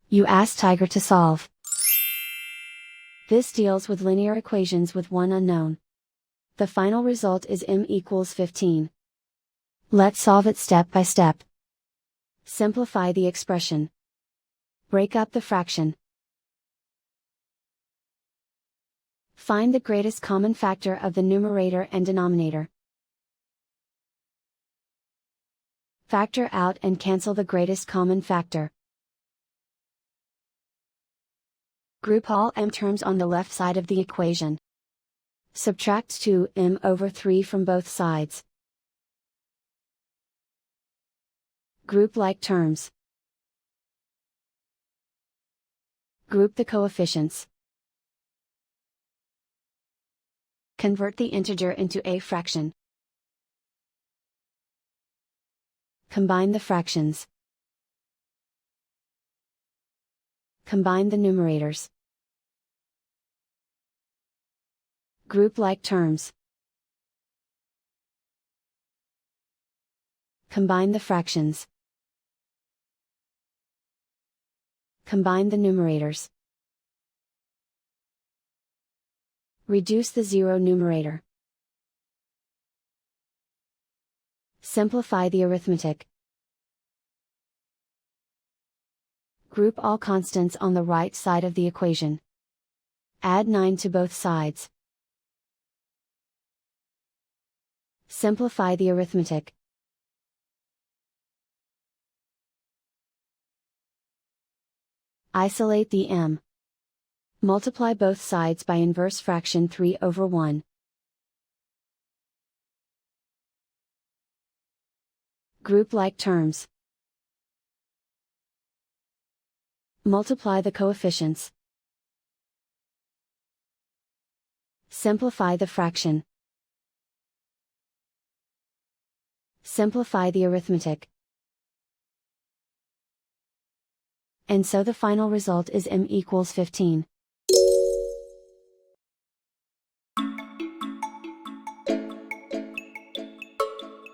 You ask Tiger to solve. This deals with linear equations with one unknown. The final result is m equals 15. Let's solve it step by step. Simplify the expression. Break up the fraction. Find the greatest common factor of the numerator and denominator. Factor out and cancel the greatest common factor. Group all m terms on the left side of the equation. Subtract 2m/3 from both sides. Group like terms. Group the coefficients. Convert the integer into a fraction. Combine the fractions. Combine the numerators. Group like terms. Combine the fractions. Combine the numerators. Reduce the zero numerator. Simplify the arithmetic. Group all constants on the right side of the equation. Add 9 to both sides. Simplify the arithmetic. Isolate the m. Multiply both sides by inverse fraction 3/1. Group like terms. Multiply the coefficients. Simplify the fraction. Simplify the arithmetic. And so the final result is m equals 15.